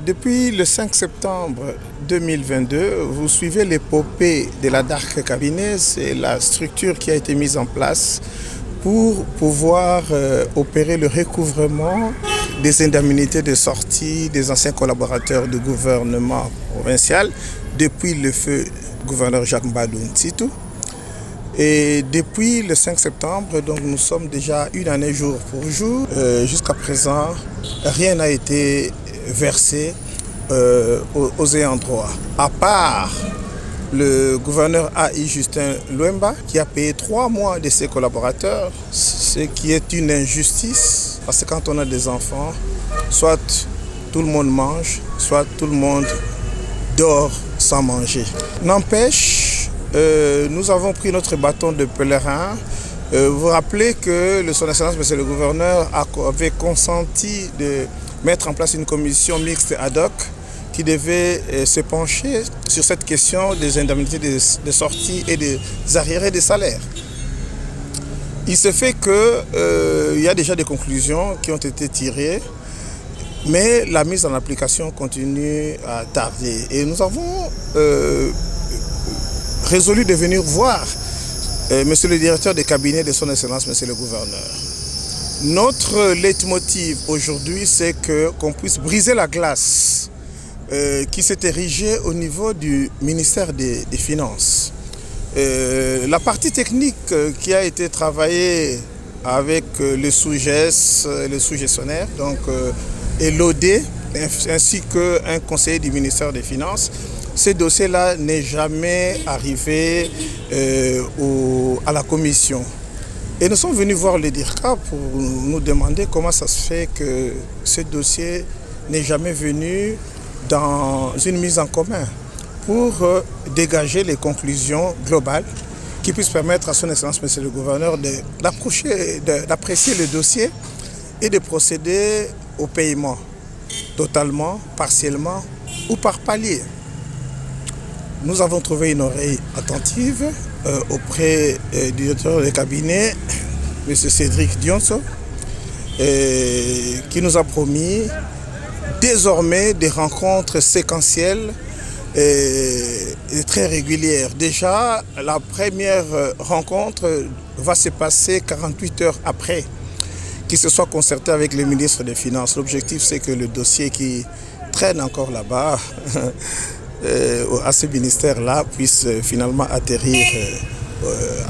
Depuis le 5 septembre 2022, vous suivez l'épopée de la DARC Cabinet. C'est la structure qui a été mise en place pour pouvoir opérer le recouvrement des indemnités de sortie des anciens collaborateurs du gouvernement provincial depuis le feu gouverneur Jacques Mbadou Ntsitu. Et depuis le 5 septembre, donc nous sommes déjà une année jour pour jour. Jusqu'à présent, rien n'a été versé aux ayants droit. À part le gouverneur AI Justin Luemba qui a payé 3 mois de ses collaborateurs, ce qui est une injustice parce que quand on a des enfants, soit tout le monde mange, soit tout le monde dort sans manger. N'empêche, nous avons pris notre bâton de pèlerin. Vous vous rappelez que Son Excellence, Monsieur le Gouverneur, avait consenti de mettre en place une commission mixte ad hoc qui devait se pencher sur cette question des indemnités de sortie et des arriérés des salaires. Il se fait qu'il y a déjà des conclusions qui ont été tirées, mais la mise en application continue à tarder. Et nous avons résolu de venir voir Monsieur le directeur de cabinet de Son Excellence, Monsieur le Gouverneur. Notre leitmotiv aujourd'hui, c'est qu'on puisse briser la glace qui s'est érigée au niveau du ministère des Finances. La partie technique qui a été travaillée avec les sous-gestes, les sous-gestionnaires, donc et l'OD, ainsi qu'un conseiller du ministère des Finances, ce dossier-là n'est jamais arrivé à la commission. Et nous sommes venus voir le DIRCA pour nous demander comment ça se fait que ce dossier n'est jamais venu dans une mise en commun pour dégager les conclusions globales qui puissent permettre à Son Excellence, Monsieur le Gouverneur, d'apprécier le dossier et de procéder au paiement, totalement, partiellement ou par palier. Nous avons trouvé une oreille attentive auprès du directeur de cabinet, M. Cédric Dionso, qui nous a promis désormais des rencontres séquentielles et très régulières. Déjà, la première rencontre va se passer 48 heures après qu'il se soit concerté avec le ministre des Finances. L'objectif, c'est que le dossier qui traîne encore là-bas à ce ministère-là puisse finalement atterrir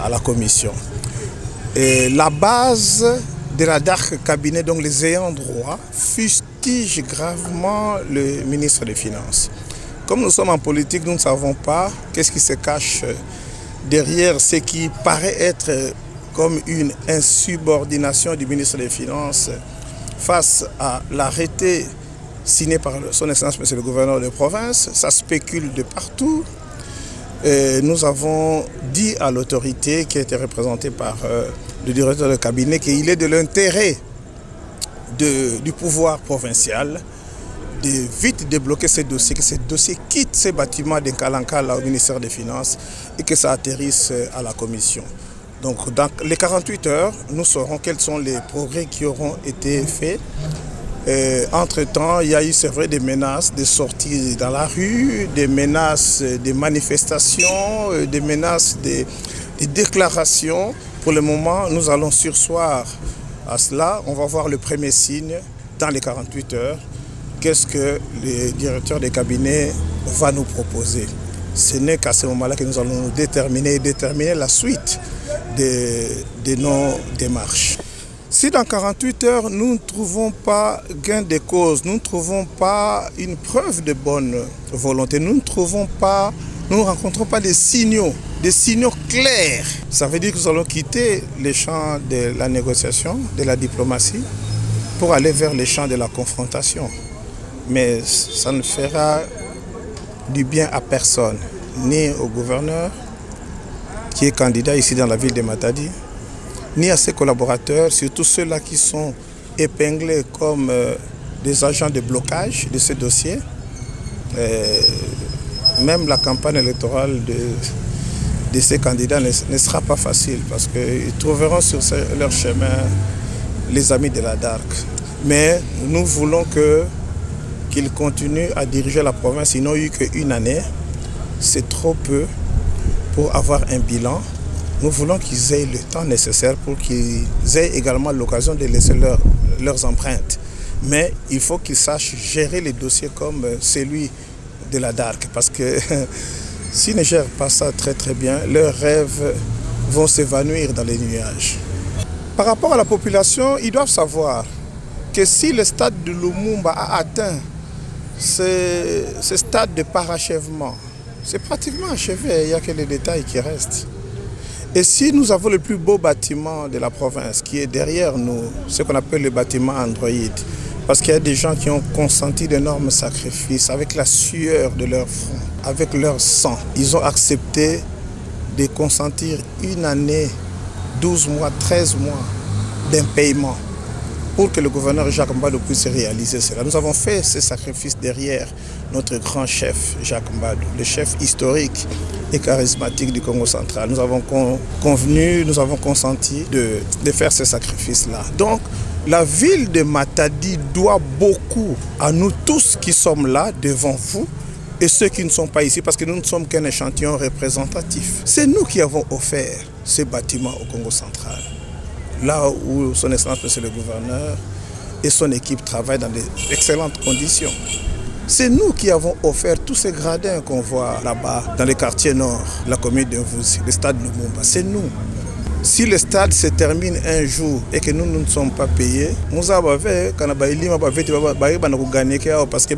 à la commission. Et la base de la DARC Cabinet, donc les ayants droit, fustige gravement le ministre des Finances. Comme nous sommes en politique, nous ne savons pas qu'est-ce qui se cache derrière ce qui paraît être comme une insubordination du ministre des Finances face à l'arrêté signé par Son Excellence, Monsieur le Gouverneur de province. Ça spécule de partout. Et nous avons dit à l'autorité qui a été représentée par le directeur de cabinet qu'il est de l'intérêt du pouvoir provincial de vite débloquer ces dossiers, que ces dossiers quittent ces bâtiments d'Nkalankala au ministère des Finances et que ça atterrisse à la commission. Donc dans les 48 heures, nous saurons quels sont les progrès qui auront été faits. Entre-temps, il y a eu, c'est vrai, des menaces de sorties dans la rue, des menaces de manifestations, des menaces de déclarations. Pour le moment, nous allons surseoir à cela. On va voir le premier signe dans les 48 heures. Qu'est-ce que le directeur des cabinets va nous proposer? Ce n'est qu'à ce moment-là que nous allons nous déterminer la suite de nos démarches. Si dans 48 heures, nous ne trouvons pas gain de cause, nous ne trouvons pas une preuve de bonne volonté, nous ne rencontrons pas des signaux clairs, ça veut dire que nous allons quitter les champs de la négociation, de la diplomatie, pour aller vers les champs de la confrontation. Mais ça ne fera du bien à personne, ni au gouverneur, qui est candidat ici dans la ville de Matadi, ni à ses collaborateurs, surtout ceux-là qui sont épinglés comme des agents de blocage de ce dossier. Même la campagne électorale de ces candidats ne sera pas facile parce qu'ils trouveront sur leur chemin les amis de la DARC. Mais nous voulons qu'ils continuent à diriger la province. Ils n'ont eu qu'une année. C'est trop peu pour avoir un bilan. Nous voulons qu'ils aient le temps nécessaire pour qu'ils aient également l'occasion de laisser leurs empreintes. Mais il faut qu'ils sachent gérer les dossiers comme celui de la DARC. Parce que s'ils ne gèrent pas ça très bien, leurs rêves vont s'évanouir dans les nuages. Par rapport à la population, ils doivent savoir que si le stade de Lumumba a atteint ce stade de parachèvement, c'est pratiquement achevé, il n'y a que les détails qui restent. Et si nous avons le plus beau bâtiment de la province qui est derrière nous, ce qu'on appelle le bâtiment Android, parce qu'il y a des gens qui ont consenti d'énormes sacrifices avec la sueur de leur front, avec leur sang. Ils ont accepté de consentir une année, 12 mois, 13 mois d'impayement pour que le gouverneur Jacques Mbadou puisse réaliser cela. Nous avons fait ce sacrifice derrière notre grand chef Jacques Mbadou, le chef historique et charismatique du Congo central. Nous avons convenu, nous avons consenti de faire ce sacrifice-là. Donc, la ville de Matadi doit beaucoup à nous tous qui sommes là devant vous et ceux qui ne sont pas ici, parce que nous ne sommes qu'un échantillon représentatif. C'est nous qui avons offert ce bâtiment au Congo central, là où son Excellence Monsieur le Gouverneur et son équipe travaillent dans d'excellentes conditions. C'est nous qui avons offert tous ces gradins qu'on voit là-bas, dans les quartiers nord, la commune de Mvuzi, le stade Lumumba. C'est nous. Si le stade se termine un jour et que nous ne sommes pas payés, nous avons fait parce que